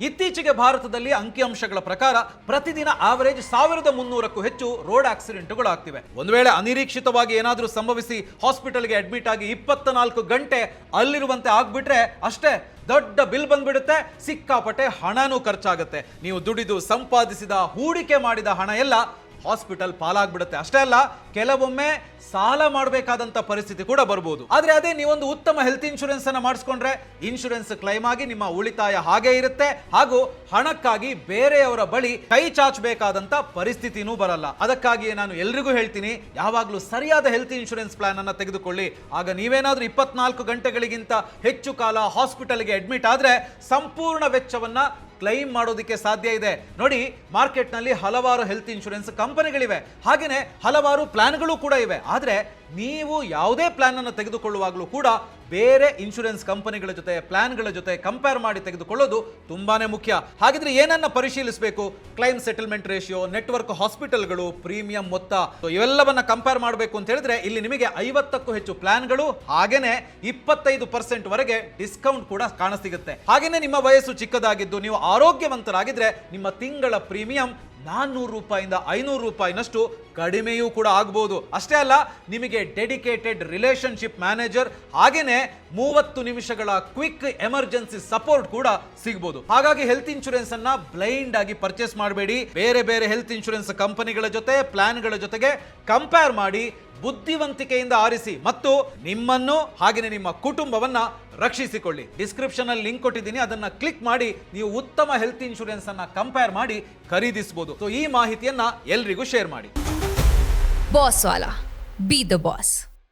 ಇತ್ತೀಚೆಗೆ ಭಾರತದಲ್ಲಿ ಅಂಕಿಅಂಶಗಳ ಪ್ರಕಾರ ಪ್ರತಿದಿನ ಆವರೇಜ್ 1300ಕ್ಕೂ ಹೆಚ್ಚು ರೋಡ್ ಆಕ್ಸಿಡೆಂಟ್ಗಳು ಆಗ್ತಿವೆ. ಒಂದು ವೇಳೆ ಅನಿರೀಕ್ಷಿತವಾಗಿ ಏನಾದರೂ ಸಂಭವಿಸಿ ಹಾಸ್ಪಿಟಲ್ಗೆ ಅಡ್ಮಿಟ್ ಆಗಿ 24 ಗಂಟೆ ಅಲ್ಲಿರುವಂತೆ ಆಗ್ಬಿಟ್ರೆ ಅಷ್ಟೇ, ದೊಡ್ಡ ಬಿಲ್ ಬಂದ್ಬಿಡುತ್ತೆ, ಸಿಕ್ಕಾಪಟ್ಟೆ ಹಣನೂ ಖರ್ಚಾಗುತ್ತೆ. ನೀವು ದುಡಿದು ಸಂಪಾದಿಸಿದ ಹೂಡಿಕೆ ಮಾಡಿದ ಹಣ ಎಲ್ಲ ಹಾಸ್ಪಿಟಲ್ ಪಾಲಾಗ್ಬಿಡುತ್ತೆ. ಅಷ್ಟೇ ಅಲ್ಲ, ಕೆಲವೊಮ್ಮೆ ಸಾಲ ಮಾಡಬೇಕಾದಂತ ಪರಿಸ್ಥಿತಿ ಕೂಡ ಬರ್ಬೋದು. ಆದ್ರೆ ಅದೇ ನೀವೊಂದು ಉತ್ತಮ ಹೆಲ್ತ್ ಇನ್ಶೂರೆನ್ಸ್ ಅನ್ನ ಮಾಡಿಸ್ಕೊಂಡ್ರೆ ಇನ್ಶೂರೆನ್ಸ್ ಕ್ಲೈಮ್ ಆಗಿ ನಿಮ್ಮ ಉಳಿತಾಯ ಹಾಗೆ ಇರುತ್ತೆ, ಹಾಗೂ ಹಣಕ್ಕಾಗಿ ಬೇರೆಯವರ ಬಳಿ ಕೈ ಚಾಚಬೇಕಾದಂತ ಪರಿಸ್ಥಿತಿನೂ ಬರಲ್ಲ. ಅದಕ್ಕಾಗಿಯೇ ನಾನು ಎಲ್ರಿಗೂ ಹೇಳ್ತೀನಿ, ಯಾವಾಗಲೂ ಸರಿಯಾದ ಹೆಲ್ತ್ ಇನ್ಶೂರೆನ್ಸ್ ಪ್ಲಾನ್ ಅನ್ನ ತೆಗೆದುಕೊಳ್ಳಿ. ಆಗ ನೀವೇನಾದ್ರೂ 24 ಗಂಟೆಗಳಿಗಿಂತ ಹೆಚ್ಚು ಕಾಲ ಹಾಸ್ಪಿಟಲ್ಗೆ ಅಡ್ಮಿಟ್ ಆದ್ರೆ ಸಂಪೂರ್ಣ ವೆಚ್ಚವನ್ನ ಕ್ಲೈಮ್ ಮಾಡೋದಕ್ಕೆ ಸಾಧ್ಯ ಇದೆ. ನೋಡಿ, ಮಾರ್ಕೆಟ್ ನಲ್ಲಿ ಹಲವಾರು ಹೆಲ್ತ್ ಇನ್ಶೂರೆನ್ಸ್ ಕಂಪನಿಗಳಿವೆ, ಹಾಗೇನೆ ಹಲವಾರು ಪ್ಲಾನ್ಗಳು ಕೂಡ ಇವೆ. ಆದ್ರೆ ನೀವು ಯಾವುದೇ ಪ್ಲಾನ್ ಅನ್ನು ತೆಗೆದುಕೊಳ್ಳುವಾಗಲೂ ಕೂಡ ಬೇರೆ ಇನ್ಶೂರೆನ್ಸ್ ಕಂಪನಿಗಳ ಜೊತೆ ಪ್ಲಾನ್ಗಳ ಜೊತೆ ಕಂಪೇರ್ ಮಾಡಿ ತೆಗೆದುಕೊಳ್ಳೋದು ತುಂಬಾನೇ ಮುಖ್ಯ. ಹಾಗಿದ್ರೆ ಏನನ್ನ ಪರಿಶೀಲಿಸಬೇಕು? ಕ್ಲೈಮ್ ಸೆಟಲ್ಮೆಂಟ್ ರೇಷಿಯೋ, ನೆಟ್ವರ್ಕ್ ಹಾಸ್ಪಿಟಲ್ಗಳು, ಪ್ರೀಮಿಯಂ ಮೊತ್ತ, ಇವೆಲ್ಲವನ್ನ ಕಂಪೇರ್ ಮಾಡಬೇಕು ಅಂತ ಹೇಳಿದ್ರೆ ಇಲ್ಲಿ ನಿಮಗೆ 50ಕ್ಕೂ ಹೆಚ್ಚು ಪ್ಲಾನ್ಗಳು ಹಾಗೇನೆ 25% ವರೆಗೆ ಡಿಸ್ಕೌಂಟ್ ಕೂಡ ಕಾಣಸಿಗುತ್ತೆ. ಹಾಗೇನೆ ನಿಮ್ಮ ವಯಸ್ಸು ಚಿಕ್ಕದಾಗಿದ್ದು ನೀವು ಆರೋಗ್ಯವಂತರಾಗಿದ್ರೆ ನಿಮ್ಮ ತಿಂಗಳ ಪ್ರೀಮಿಯಂ 400 ರೂಪಾಯಿಂದ 500 ರೂಪಾಯಿನಷ್ಟು ಕಡಿಮೆಯೂ ಕೂಡ ಆಗಬಹುದು. ಅಷ್ಟೇ ಅಲ್ಲ, ನಿಮಗೆ ಡೆಡಿಕೇಟೆಡ್ ರಿಲೇಶನ್ಶಿಪ್ ಮ್ಯಾನೇಜರ್ ಹಾಗೇನೆ 30 ನಿಮಿಷಗಳ ಕ್ವಿಕ್ ಎಮರ್ಜೆನ್ಸಿ ಸಪೋರ್ಟ್ ಕೂಡ ಸಿಗಬಹುದು. ಹಾಗಾಗಿ ಹೆಲ್ತ್ ಇನ್ಶೂರೆನ್ಸ್ ಅನ್ನ ಬ್ಲೈಂಡ್ ಆಗಿ ಪರ್ಚೇಸ್ ಮಾಡಬೇಡಿ. ಬೇರೆ ಬೇರೆ ಹೆಲ್ತ್ ಇನ್ಶೂರೆನ್ಸ್ ಕಂಪನಿಗಳ ಜೊತೆ ಪ್ಲಾನ್ಗಳ ಜೊತೆಗೆ ಕಂಪೇರ್ ಮಾಡಿ ಬುದ್ಧಿವಂತಿಕೆಯಿಂದ ಆರಿಸಿ ಮತ್ತು ನಿಮ್ಮನ್ನು ಹಾಗೆಯೇ ನಿಮ್ಮ ಕುಟುಂಬವನ್ನ ರಕ್ಷಿಸಿಕೊಳ್ಳಿ. ಡಿಸ್ಕ್ರಿಪ್ಷನ್ ಅಲ್ಲಿ ಲಿಂಕ್ ಕೊಟ್ಟಿದ್ದೀನಿ, ಅದನ್ನ ಕ್ಲಿಕ್ ಮಾಡಿ ನೀವು ಉತ್ತಮ ಹೆಲ್ತ್ ಇನ್ಶೂರೆನ್ಸ್ ಅನ್ನ ಕಂಪೇರ್ ಮಾಡಿ ಖರೀದಿಸಬಹುದು. ಸೊ ಈ ಮಾಹಿತಿಯನ್ನ ಎಲ್ರಿಗೂ ಶೇರ್ ಮಾಡಿ. Boss Vala, B the boss.